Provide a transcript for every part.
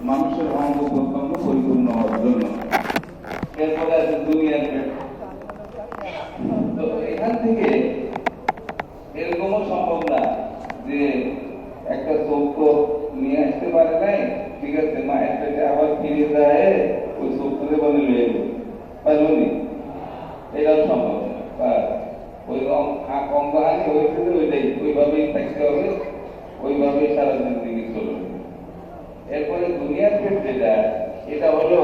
মানুষের অঙ্গ প্রত্যঙ্গ পরিপূর্ণ হওয়ার জন্য। এরপরে আছে দুনিয়ার পেট। তো এখান থেকে এরকমও সম্ভব না যে একটা চৌক নিয়ে আসতে পারে নাই, ঠিক আছে, মায়ের পেটে আবার ফিরে যায় ওই চৌকতে বলে লয়ে গেল, পারবনি, এটাও সম্ভব না। ওই অঙ্গহানি হয়েছে ওইটাই, ওইভাবেই থাকতে হবে, ওইভাবেই সারা জিন্দগি চলবে। এরপরে দুনিয়ার পেট যেটা, এটা হলো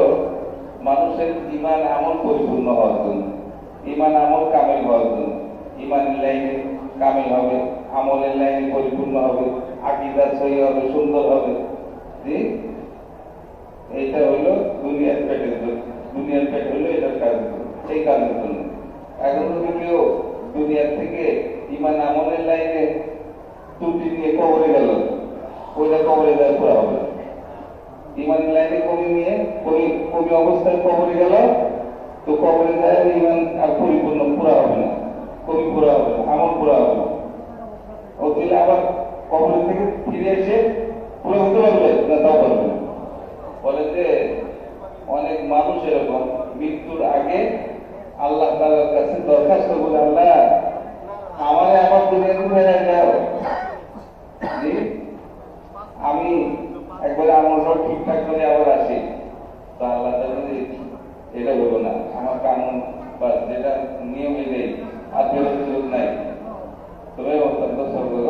মানুষের ইমান আমল পরিপূর্ণ হওয়ার জন্য, ইমান আমল কামেল হওয়ার জন্য। ইমানের লাইনে কামেল হবে, আমলের লাইনে পরিপূর্ণ হবে, আকীদা সহি হবে, সুন্দর হবে। জি, এইটা হলো দুনিয়ার পেটের জন্য। দুনিয়ার পেট হলো এটার কাজ, এই কাজের জন্য। এখন যদি কেউ দুনিয়ার থেকে ইমান আমলের লাইনে ত্রুটি নিয়ে কবরে গেল, ওইটা কবরে দেওয়া পুরা হবে। ইমান লাইনে কমি নিয়ে কমি অবস্থায় কবরে গেল, তো কবরে দেয় ইমান আর পরিপূর্ণ পুরা হবে না, কমি পুরা হবে না, আমল পুরা হবে না। ও দিলে আবার কবরের থেকে ফিরে এসে পুরো হতে পারবে না, তাও পারবে না। বলে যে অনেক মানুষ এরকম মৃত্যুর আগে আল্লাহ তাআলার কাছে দরখাস্ত করে, আল্লাহ আমারে আমার দুনিয়াতে ফেলে দাও, আমি একবারে আমল সব ঠিকঠাক করে আবার আসি। তো আল্লাহ তাআলা এটা বলবো না, আমার কানুন বা যেটা নিয়ম এটাই, আর ফেরত সুযোগ নাই, তবে অত্যন্ত সতর্ক।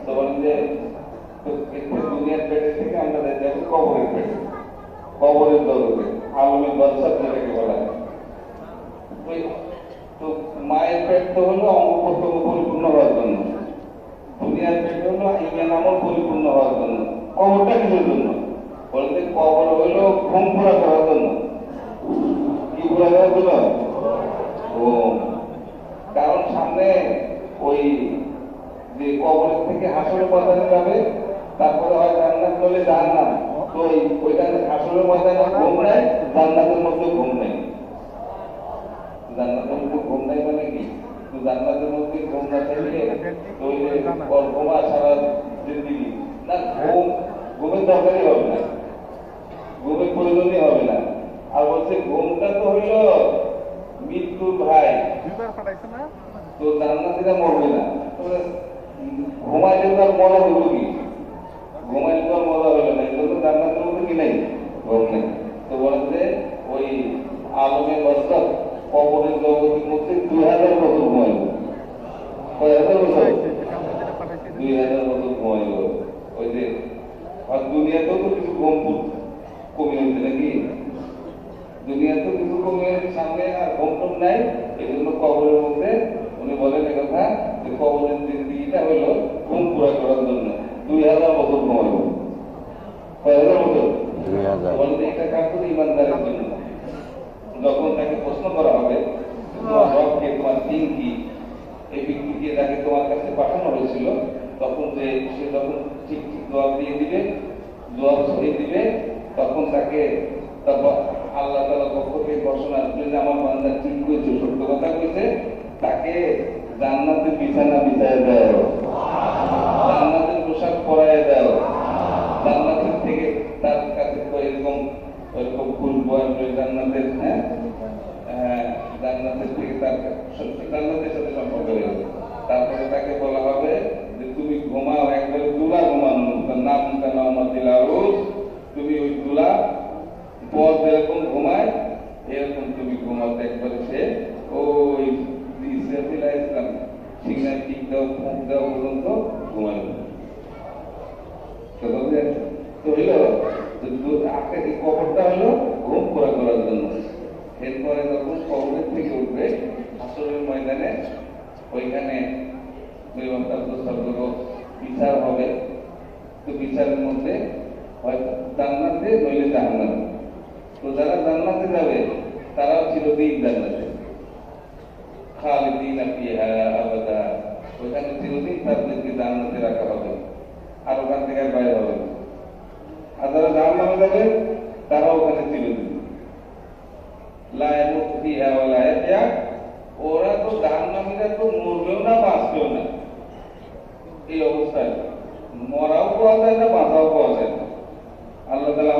তো বলেন যে দুনিয়ার পেটে থেকে আমরা যাবো কবরের পেটে, কবরের দরজে, আলমের বর্ষার যেটাকে বলা হয়। তো মায়ের পেট তো হলো অঙ্গ প্রত্যঙ্গ পরিপূর্ণ হওয়ার জন্য, দুনিয়ার পেট হলো ইমান আমল পরিপূর্ণ হওয়ার জন্য। কবরটা কিসের জন্য? বলতে কবর হইলো ঘুম পুরা করার জন্য। কি পুরা করার জন্য? কারণ সামনে ওই যে কবরের থেকে হাসরের ময়দানে যাবে, তারপরে হয় জান্নাত বলে জাহান্নাম। তো ওইখানে হাসরের ময়দানে ঘুম নাই, জান্নাতের মধ্যে ঘুম নেই। জান্নাতের মধ্যে ঘুম নাই মানে কি? জান্নাতের মধ্যে ঘুম না থাকলে ঘুমা সারা জিন্দিগি না, ঘুমের দরকারই হবে না, ঘুমের প্রয়োজনই হবে না। আর বলছে ঘুমটা তো হইল মৃত্যুর ভাই, তো জান্নাতীরা মরবে না। ঘুমাইলে তার মজা হইল কি? ঘুমাইলে তো আর মজা হইল না, এই জন্য জান্নাতের মধ্যে কি নেই? ঘুম নেই। তো বলেন যে ওই আলমের বরকত কবরের জগতের মধ্যে 2000 বছর ঘুমাইব। কয় হাজার বছর? 2000 বছর ঘুমাইব। ওই যে আর দুনিয়াতেও তো কিছু কমে হয়েছে নাকি? দুনিয়াতেও কিছু কমে হয়েছে, সামনে আর ঘুম নাই। এই জন্য কবরের মধ্যে উনি বলেন কথা যে কবরের জিন্দিগিটা হইল ঘুম পুরা করার জন্য। 2000 বছর ঘুমাইব। কয় হাজার বছর? 2000। বলেন এটা কাজ করে ইমানদারের জন্য। যখন তাকে প্রশ্ন করা হবে রবকে, তোমার দিন কি, এই ব্যক্তিকে যাকে তোমার কাছে পাঠানো হয়েছিল, তখন যে সে যখন ঠিক ঠিক জবাব দিয়ে দিবে, জবাব সহি দিবে, তখন তাকে তারপর আল্লাহ তাআলা পক্ষ থেকে ঘোষণা আসবে যে আমার বান্দা ঠিক করেছে, সত্য কথা কইছে, তাকে জান্নাতের বিছানা বিছায় দাও, জান্নাতের পোশাক পরায় দাও, জান্নাতের থেকে তার কাছে এরকম ওইরকম ফুল বয়ান জান্নাতের, জান্নাতের থেকে তার জান্নাতের সাথে সম্পর্ক হয়েছে। তারপরে তাকে বলা হবে যে তুমি ঘুমাও, একবারে দুলা ঘুমানো, নাম কানাউমাতিলারুস, তুমি ওই দুলা পর যেরকম ঘুমায় এরকম তুমি ঘুমাতে, একবারে সে ওই ইসলাম সিগন্যাল টিক দাও, ফুঁক দেওয়া পর্যন্ত ঘুমাবে। তো হইল কবরটা হলো ঘুম পুরা করার জন্য। এরপরে যখন কবরের থেকে উঠবে হাসরের ময়দানে, ওইখানে বিচার হবে। তো বিচারের মধ্যে হয়তো জান্নাতে নইলে জাহান্নামে। তো যারা জান্নাতে যাবে তারাও চিরদিন জান্নাতে, খালিদিনা ফিহা আবাদা, ওইখানে চিরদিন তাদেরকে জান্নাতে রাখা হবে, আর ওখান থেকে আর বাইরে হবে। আর যারা জাহান্নামে যাবে তারা ওখানে চিরদিন, লা ইয়ামুত ফিহা ওয়া লা ইয়াহইয়া। ওরা তো জাহান্নামীরা তো মরবেও না, বাঁচবেও না, এই অবস্থায় মরাও পাওয়া যায় না, বাঁচাও পাওয়া যায় না। আল্লাহ তাআলা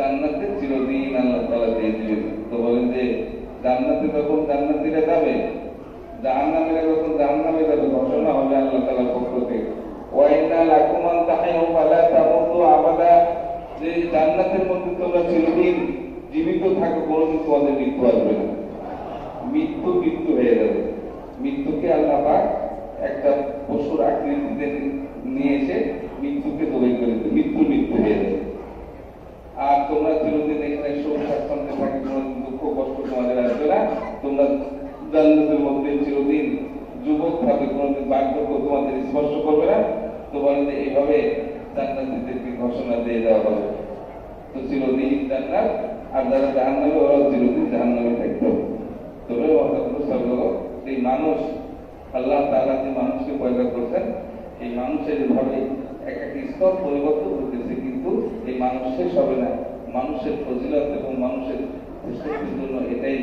জান্নাতে চিরদিন আল্লাহ তাআলা দিয়ে দিবেন। তো বলেন যে জান্নাতে যখন জান্নাতীরা যাবে, জাহান্নামীরা যখন জাহান্নামে যাবে, ঘোষণা হবে আল্লাহ তাআলার পক্ষ থেকে, ওয়া ইন্না লাকুম আন তাহিয়ু ফালা তামুতু আবাদা, যে জান্নাতের মধ্যে তোমরা চিরদিন জীবিত থাকো, কোনোদিন তোমাদের মৃত্যু আসবে না। মৃত্যু মৃত্যু হয়ে যাবে। মৃত্যুকে আল্লাহ পাক একটা পশুর আকৃতিতে নিয়ে এসে মৃত্যুকে জবাই করে দিবে, মৃত্যু মৃত্যু হয়ে যাবে। আর তোমরা চিরদিন এখানে সুখ স্বাচ্ছন্দ্যে থাকি, কোনো দুঃখ কষ্ট তোমাদের আসবে না। তোমরা জান্নাতের মধ্যে চিরদিন যুবক থাকবে, কোনোদিন বার্ধক্য তোমাদের স্পর্শ করবে না। তো বলেন যে এইভাবে জান্নাতীদেরকে ঘোষণা দিয়ে দেওয়া হবে। তো চিরদিন জান্নাত, আর যারা জাহান্নামে ওরা চিরদিন জাহান্নামে থাকতে হবে। তবে এই মানুষ, আল্লাহ তাআলা যে মানুষকে পয়দা করছেন, এই মানুষের ভাবে এক এক স্তর পরিবর্তন হতেছে, কিন্তু এই মানুষ শেষ হবে না। মানুষের ফজিলত এবং মানুষের শ্রেষ্ঠত্বের জন্য এটাই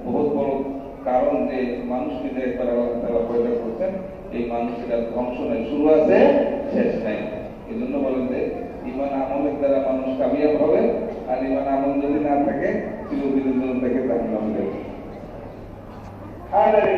বহুত বড় কারণ যে মানুষকে যে একবার আল্লাহ তাআলা পয়দা করছেন, এই মানুষের আর ধ্বংস নাই, শুরু আছে শেষ নাই। এই জন্য বলেন যে ঈমান আমলের দ্বারা মানুষ কামিয়াব হবে, আর ঈমান আমল যদি না থাকে চিরদিনের জন্য তাকে জাহান্নামে যাবে।